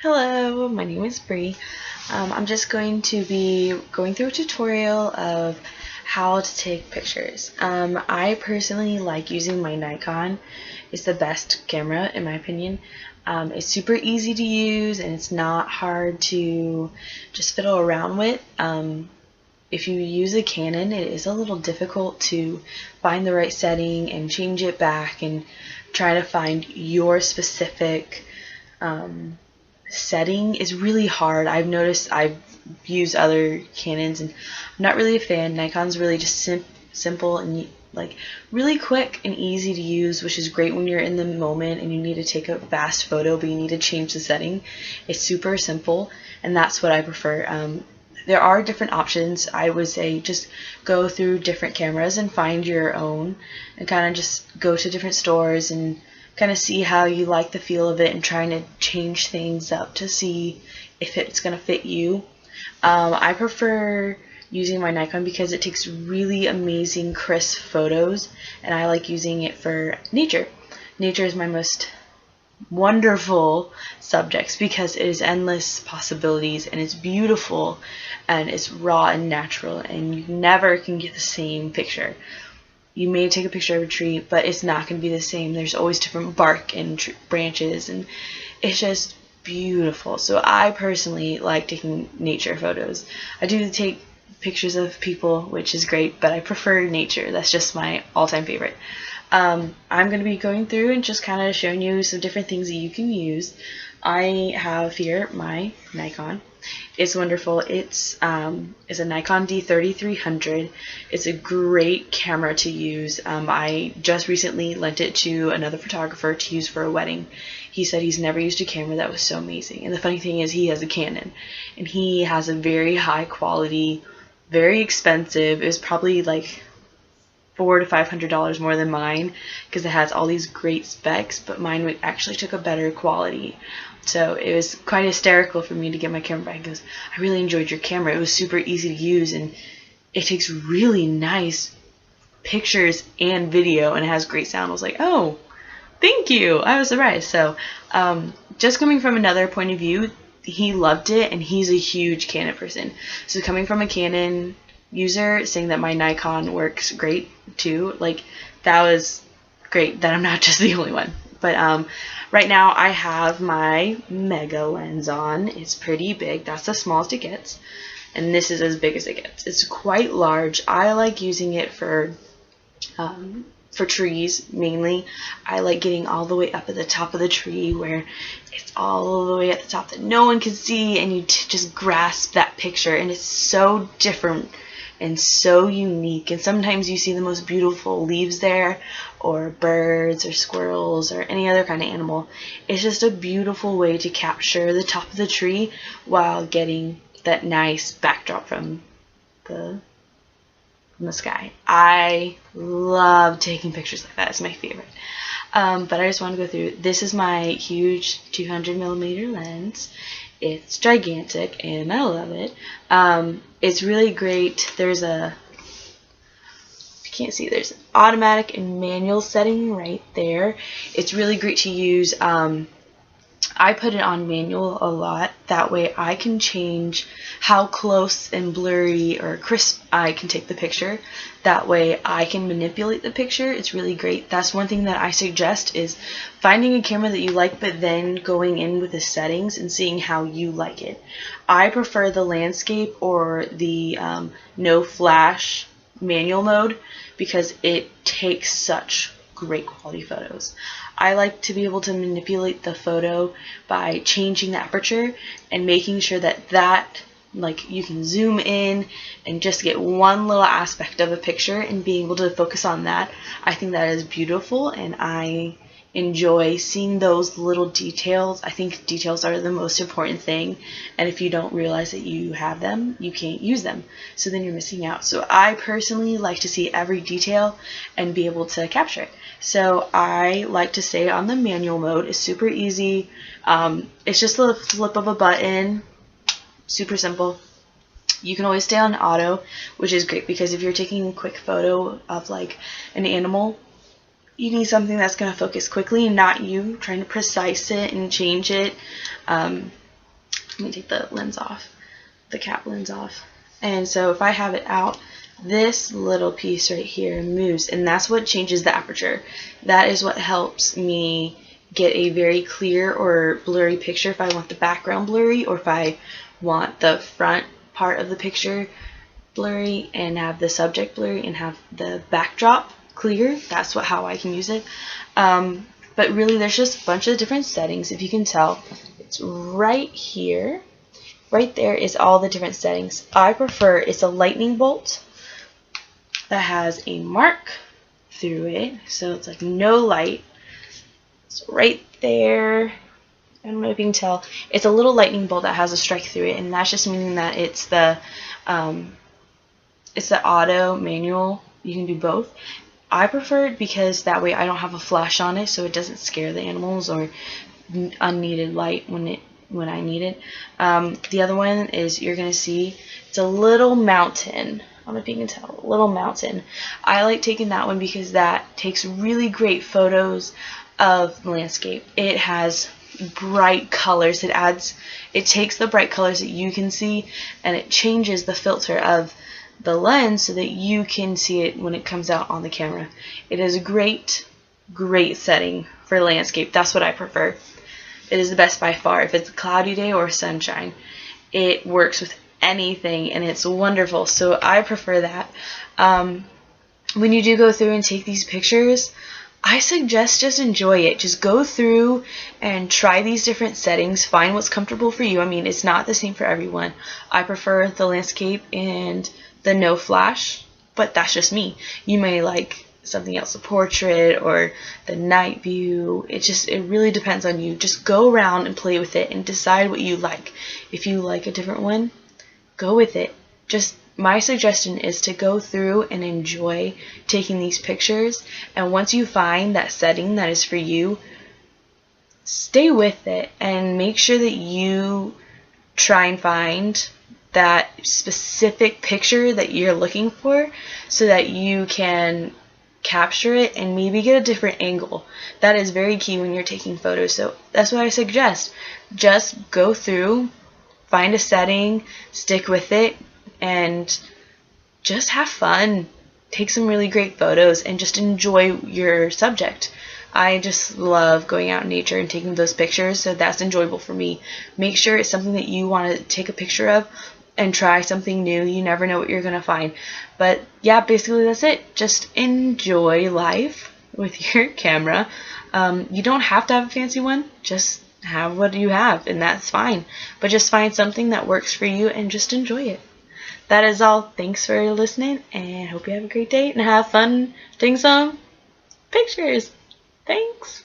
Hello, my name is Bree. I'm just going to be going through a tutorial of how to take pictures. I personally like using my Nikon. It's the best camera in my opinion. It's super easy to use and it's not hard to just fiddle around with. If you use a Canon, it is a little difficult to find the right setting and change it back and try to find your specific setting is really hard. I've noticed I've used other Canons and I'm not really a fan. Nikon's really just simple and like really quick and easy to use, which is great when you're in the moment and you need to take a fast photo but you need to change the setting. It's super simple and that's what I prefer. There are different options. I would say just go through different cameras and find your own and kind of just go to different stores and kind of see how you like the feel of it and trying to change things up to see if it's going to fit you. I prefer using my Nikon because it takes really amazing crisp photos and I like using it for nature. Nature is my most wonderful subjects because it is endless possibilities and it's beautiful and it's raw and natural and you never can get the same picture. You may take a picture of a tree, but it's not going to be the same. There's always different bark and branches, and it's just beautiful. So I personally like taking nature photos. I do take pictures of people, which is great, but I prefer nature. That's just my all-time favorite. I'm going to be going through and just kind of showing you some different things that you can use. I have here my Nikon. It's wonderful. It's a Nikon D3300. It's a great camera to use. I just recently lent it to another photographer to use for a wedding. He said he's never used a camera that was so amazing. And the funny thing is he has a Canon. And he has a very high quality, very expensive. It was probably like $400 to $500 more than mine because it has all these great specs, but mine actually took a better quality. So it was quite hysterical for me to get my camera back. He goes, I really enjoyed your camera. It was super easy to use and it takes really nice pictures and video and it has great sound. I was like, oh, thank you. I was surprised. So just coming from another point of view, he loved it and he's a huge Canon person. So coming from a Canon user saying that my Nikon works great too, like that was great that I'm not just the only one. But right now I have my mega lens on. It's pretty big. That's the smallest it gets. And this is as big as it gets. It's quite large. I like using it for trees mainly. I like getting all the way up at the top of the tree where it's all the way at the top that no one can see and you just grasp that picture and it's so different and so unique, and sometimes you see the most beautiful leaves there or birds or squirrels or any other kind of animal. It's just a beautiful way to capture the top of the tree while getting that nice backdrop from the sky. I love taking pictures like that. It's my favorite. But I just want to go through. This is my huge 200mm lens. It's gigantic and I love it. It's really great. There's an automatic and manual setting right there. It's really great to use. I put it on manual a lot. That way I can change how close and blurry or crisp I can take the picture. That way I can manipulate the picture. It's really great. That's one thing that I suggest is finding a camera that you like but then going in with the settings and seeing how you like it. I prefer the landscape or the no flash manual mode because it takes such great quality photos. I like to be able to manipulate the photo by changing the aperture and making sure that like you can zoom in and just get one little aspect of a picture and being able to focus on that. I think that is beautiful and I enjoy seeing those little details. I think details are the most important thing, and if you don't realize that you have them, you can't use them, so then you're missing out. So I personally like to see every detail and be able to capture it. So I like to stay on the manual mode. It's super easy. It's just a flip of a button, super simple. You can always stay on auto, which is great because if you're taking a quick photo of like an animal, you need something that's going to focus quickly and not you trying to precise it and change it. let me take the lens off, the cap lens off. And so if I have it out, this little piece right here moves, and that's what changes the aperture. That is what helps me get a very clear or blurry picture if I want the background blurry, or if I want the front part of the picture blurry and have the subject blurry and have the backdrop clear. That's how I can use it. But really there's just a bunch of different settings. If you can tell, it's right here. Right there is all the different settings. I prefer, it's a lightning bolt that has a mark through it, so it's like no light. It's right there. I don't know if you can tell. It's a little lightning bolt that has a strike through it, and that's just meaning that it's the auto manual. You can do both. I prefer it because that way I don't have a flash on it, so it doesn't scare the animals or unneeded light when I need it. The other one is, you're gonna see, it's a little mountain. I don't know if you can tell, a little mountain. I like taking that one because that takes really great photos of landscape. It has bright colors. It takes the bright colors that you can see, and it changes the filter of the lens so that you can see it when it comes out on the camera. It is a great setting for landscape. That's what I prefer. It is the best by far. If it's a cloudy day or sunshine, it works with anything, and it's wonderful. So I prefer that. When you do go through and take these pictures, I suggest just enjoy it. Just go through and try these different settings. Find what's comfortable for you. I mean, it's not the same for everyone. I prefer the landscape and the no flash, but that's just me. You may like something else, a portrait or the night view. It really depends on you. Just go around and play with it and decide what you like. If you like a different one, go with it. Just my suggestion is to go through and enjoy taking these pictures, and once you find that setting that is for you, stay with it and make sure that you try and find that specific picture that you're looking for so that you can capture it and maybe get a different angle. That is very key when you're taking photos. So that's what I suggest. Just go through, find a setting, stick with it, and just have fun. Take some really great photos and just enjoy your subject. I just love going out in nature and taking those pictures, so that's enjoyable for me. Make sure it's something that you want to take a picture of and try something new. You never know what you're going to find. But yeah, basically that's it. Just enjoy life with your camera. You don't have to have a fancy one. Just have what you have, and that's fine. But just find something that works for you and just enjoy it. That is all. Thanks for listening, and hope you have a great day and have fun taking some pictures. Thanks.